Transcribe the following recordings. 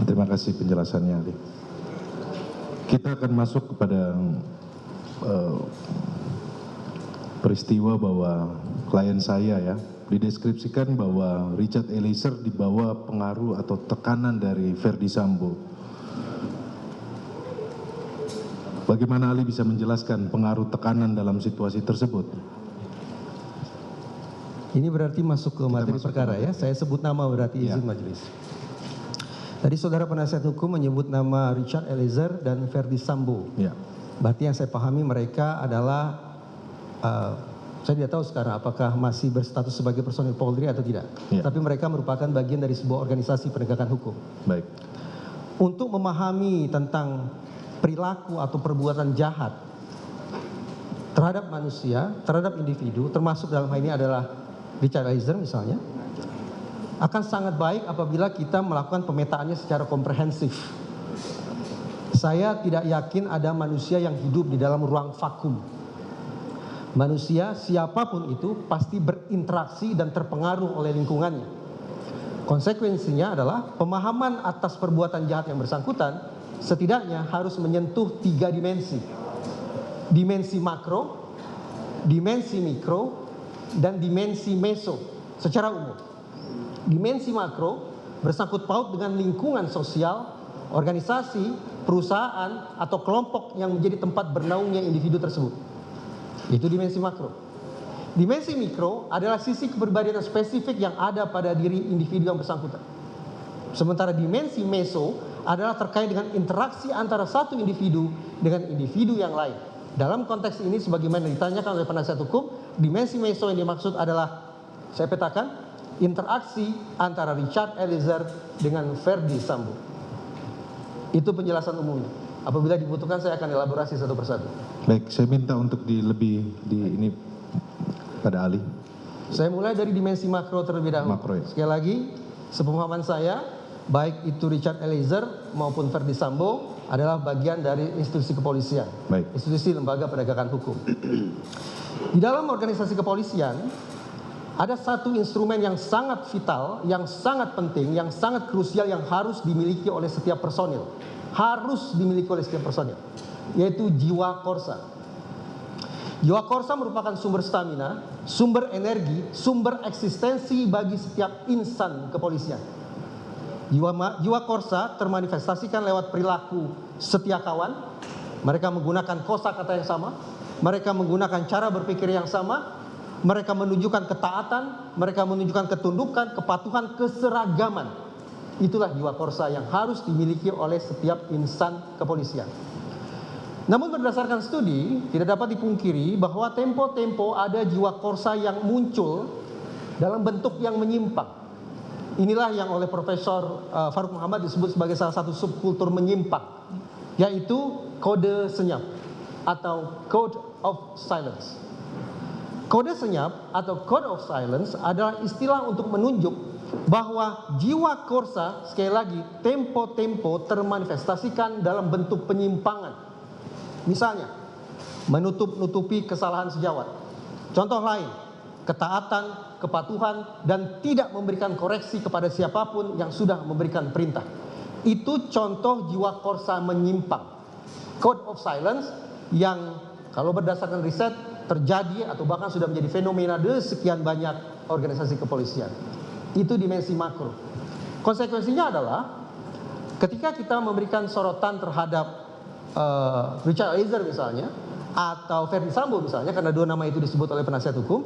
Terima kasih penjelasannya, Ali. Kita akan masuk kepada peristiwa bahwa klien saya ya dideskripsikan bahwa Richard Eliezer dibawa pengaruh atau tekanan dari Verdi Sambo. Bagaimana Ali bisa menjelaskan pengaruh tekanan dalam situasi tersebut? Ini berarti masuk ke materi perkara ya. Saya sebut nama berarti izin majelis. Tadi saudara penasihat hukum menyebut nama Richard Eliezer dan Verdi Sambo. Ya. Berarti yang saya pahami mereka adalah, saya tidak tahu sekarang apakah masih berstatus sebagai personil Polri atau tidak. Ya. Tapi mereka merupakan bagian dari sebuah organisasi penegakan hukum. Baik. Untuk memahami tentang perilaku atau perbuatan jahat terhadap manusia, terhadap individu, termasuk dalam hal ini adalah Richard Eliezer misalnya, akan sangat baik apabila kita melakukan pemetaannya secara komprehensif. Saya tidak yakin ada manusia yang hidup di dalam ruang vakum. Manusia siapapun itu pasti berinteraksi dan terpengaruh oleh lingkungannya. Konsekuensinya adalah pemahaman atas perbuatan jahat yang bersangkutan setidaknya harus menyentuh 3 dimensi. Dimensi makro, dimensi mikro, dan dimensi meso secara umum. Dimensi makro bersangkut paut dengan lingkungan sosial, organisasi, perusahaan, atau kelompok yang menjadi tempat bernaungnya individu tersebut. Itu dimensi makro. Dimensi mikro adalah sisi kepribadian spesifik yang ada pada diri individu yang bersangkutan. Sementara dimensi meso adalah terkait dengan interaksi antara satu individu dengan individu yang lain. Dalam konteks ini sebagaimana ditanyakan oleh penasihat hukum, dimensi meso yang dimaksud adalah, saya petakan, interaksi antara Richard Eliezer dengan Verdi Sambo. Itu penjelasan umumnya. Apabila dibutuhkan saya akan elaborasi satu persatu. Baik, saya minta untuk ini pada Ali. Saya mulai dari dimensi makro terlebih dahulu. Makro, ya. Sekali lagi, sepemahaman saya, baik itu Richard Eliezer maupun Verdi Sambo adalah bagian dari institusi kepolisian. Baik. Institusi lembaga penegakan hukum. Di dalam organisasi kepolisian, ada satu instrumen yang sangat vital, yang sangat penting, yang sangat krusial yang harus dimiliki oleh setiap personil. Harus dimiliki oleh setiap personil, yaitu jiwa korsa. Jiwa korsa merupakan sumber stamina, sumber energi, sumber eksistensi bagi setiap insan kepolisian. Jiwa korsa termanifestasikan lewat perilaku setia kawan. Mereka menggunakan kosakata yang sama, mereka menggunakan cara berpikir yang sama, mereka menunjukkan ketaatan, mereka menunjukkan ketundukan, kepatuhan, keseragaman. Itulah jiwa korsa yang harus dimiliki oleh setiap insan kepolisian. Namun berdasarkan studi, tidak dapat dipungkiri bahwa tempo-tempo ada jiwa korsa yang muncul dalam bentuk yang menyimpang. Inilah yang oleh Profesor Faruk Muhammad disebut sebagai salah satu subkultur menyimpang, yaitu kode senyap atau code of silence. Kode senyap atau code of silence adalah istilah untuk menunjuk bahwa jiwa korsa, sekali lagi, tempo-tempo termanifestasikan dalam bentuk penyimpangan. Misalnya, menutup-nutupi kesalahan sejawat. Contoh lain, ketaatan, kepatuhan, dan tidak memberikan koreksi kepada siapapun yang sudah memberikan perintah. Itu contoh jiwa korsa menyimpang. Code of silence yang kalau berdasarkan riset terjadi atau bahkan sudah menjadi fenomena di sekian banyak organisasi kepolisian. Itu dimensi makro. Konsekuensinya adalah ketika kita memberikan sorotan terhadap Richard Eliezer misalnya, atau Verdi Sambo misalnya, karena dua nama itu disebut oleh penasihat hukum,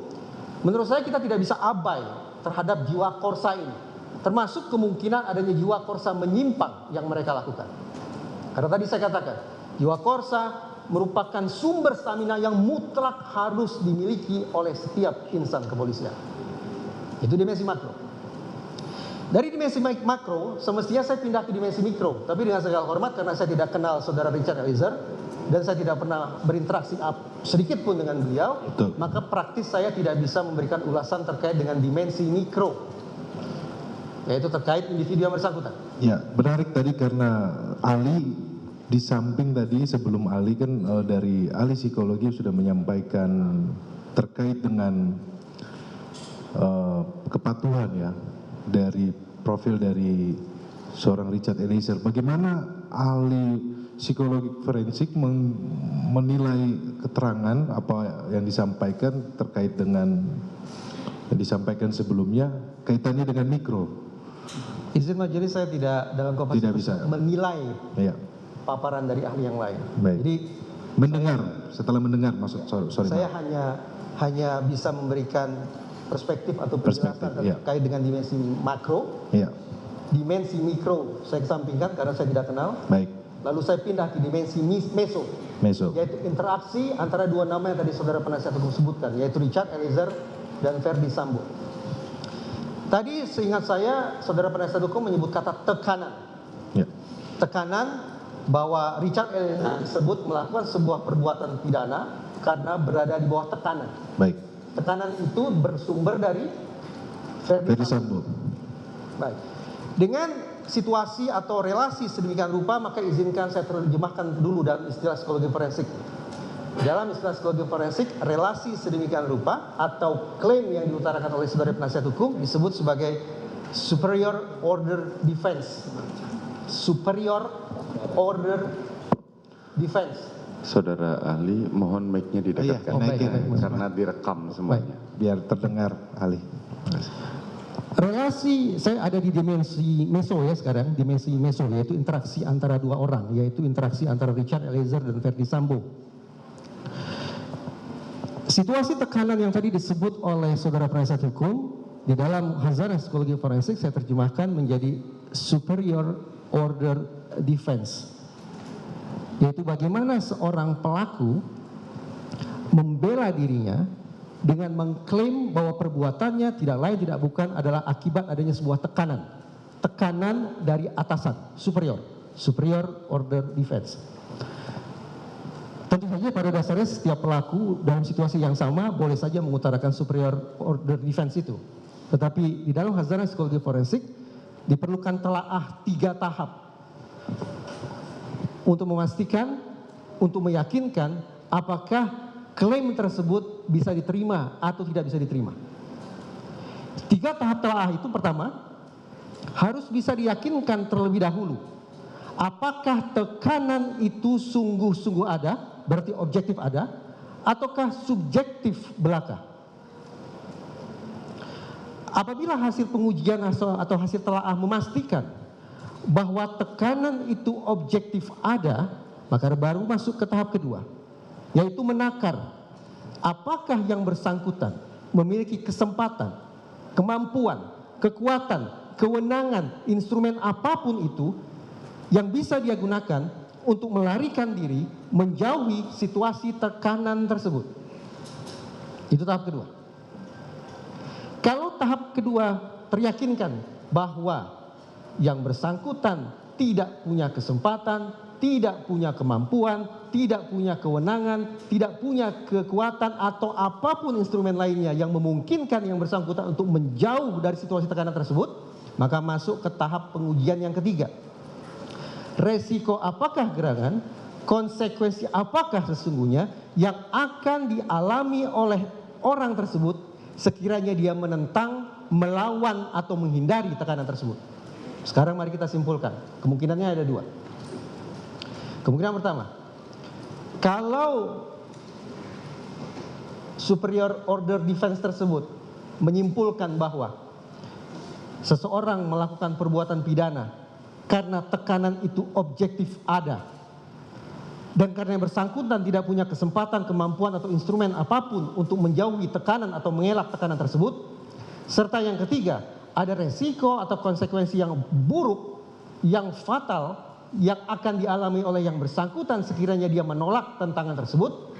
menurut saya kita tidak bisa abai terhadap jiwa korsa ini, termasuk kemungkinan adanya jiwa korsa menyimpang yang mereka lakukan. Karena tadi saya katakan, jiwa korsa merupakan sumber stamina yang mutlak harus dimiliki oleh setiap insan kepolisian. Itu dimensi makro. Dari dimensi makro, semestinya saya pindah ke dimensi mikro. Tapi dengan segala hormat, karena saya tidak kenal saudara Richard Eliezer, dan saya tidak pernah berinteraksi sedikit pun dengan beliau, betul, maka praktis saya tidak bisa memberikan ulasan terkait dengan dimensi mikro, yaitu terkait individu yang bersangkutan. Ya, menarik tadi karena Ali di samping tadi sebelum Ali kan dari ahli psikologi sudah menyampaikan terkait dengan kepatuhan ya dari profil dari seorang Richard Eliezer. Bagaimana ahli psikologi forensik menilai keterangan apa yang disampaikan terkait dengan yang disampaikan sebelumnya kaitannya dengan mikro? Izin majelis, saya tidak dalam Tidak kapasitas bisa. menilai Ya, paparan dari ahli yang lain. baik. Jadi Mendengar, setelah mendengar maksud sorry. saya hanya bisa memberikan perspektif atau penjelasan Perspektif, ya. terkait dengan dimensi makro. Ya, Dimensi mikro saya kesampingkan karena saya tidak kenal. baik. Lalu saya pindah ke dimensi meso, Meso. yaitu interaksi antara dua nama yang tadi saudara penasihat hukum sebutkan, yaitu Richard Eliezer dan Verdi Sambo. Tadi seingat saya saudara penasihat hukum menyebut kata tekanan. Ya, Tekanan bahwa Richard Eliezer disebut melakukan sebuah perbuatan pidana karena berada di bawah tekanan. baik. Tekanan itu bersumber dari Verdi Sambo. Baik. Dengan situasi atau relasi sedemikian rupa, maka izinkan saya terjemahkan dulu dalam istilah psikologi forensik. Dalam istilah psikologi forensik, relasi sedemikian rupa atau klaim yang diutarakan oleh saudara penasihat hukum disebut sebagai superior order defense. Superior order defense. Saudara ahli, mohon mic-nya didekatkan naikin. karena direkam semuanya. Biar terdengar ahli. Relasi, saya ada di dimensi meso ya sekarang, dimensi meso yaitu interaksi antara dua orang, yaitu interaksi antara Richard Eliezer dan Verdi Sambo. Situasi tekanan yang tadi disebut oleh saudara penasihat hukum di dalam Hazanah Psikologi Forensik saya terjemahkan menjadi superior order defense, yaitu bagaimana seorang pelaku membela dirinya dengan mengklaim bahwa perbuatannya tidak lain tidak bukan adalah akibat adanya sebuah tekanan dari atasan, superior order defense. Tentu saja pada dasarnya setiap pelaku dalam situasi yang sama boleh saja mengutarakan superior order defense itu. Tetapi di dalam Hazanah Psikologi Forensik diperlukan telaah 3 tahap untuk memastikan, untuk meyakinkan apakah klaim tersebut bisa diterima atau tidak bisa diterima. 3 tahap telaah itu, pertama, harus bisa diyakinkan terlebih dahulu apakah tekanan itu sungguh-sungguh ada, berarti objektif ada, ataukah subjektif belaka. Apabila hasil pengujian atau hasil telaah memastikan bahwa tekanan itu objektif ada, maka baru masuk ke tahap kedua, yaitu menakar apakah yang bersangkutan memiliki kesempatan, kemampuan, kekuatan, kewenangan, instrumen apapun itu yang bisa dia gunakan untuk melarikan diri menjauhi situasi tekanan tersebut. Itu tahap kedua. Kalau tahap kedua teryakinkan bahwa yang bersangkutan tidak punya kesempatan, tidak punya kemampuan, tidak punya kewenangan, tidak punya kekuatan atau apapun instrumen lainnya yang memungkinkan yang bersangkutan untuk menjauh dari situasi tekanan tersebut, maka masuk ke tahap pengujian yang ketiga. Resiko apakah gerangan, konsekuensi apakah sesungguhnya yang akan dialami oleh orang tersebut sekiranya dia menentang, melawan atau menghindari tekanan tersebut. Sekarang mari kita simpulkan, kemungkinannya ada 2. Kemungkinan pertama, kalau superior order defense tersebut menyimpulkan bahwa seseorang melakukan perbuatan pidana karena tekanan itu objektif ada, dan karena yang bersangkutan tidak punya kesempatan, kemampuan atau instrumen apapun untuk menjauhi tekanan atau mengelak tekanan tersebut, serta yang ketiga, ada resiko atau konsekuensi yang buruk, yang fatal yang akan dialami oleh yang bersangkutan sekiranya dia menolak tentangan tersebut,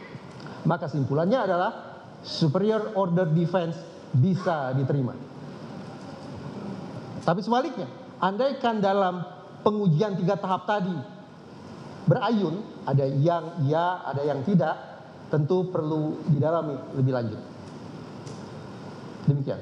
maka simpulannya adalah superior order defense bisa diterima. Tapi sebaliknya, andaikan dalam pengujian 3 tahap tadi berayun, ada yang iya, ada yang tidak, tentu perlu didalami lebih lanjut. Demikian.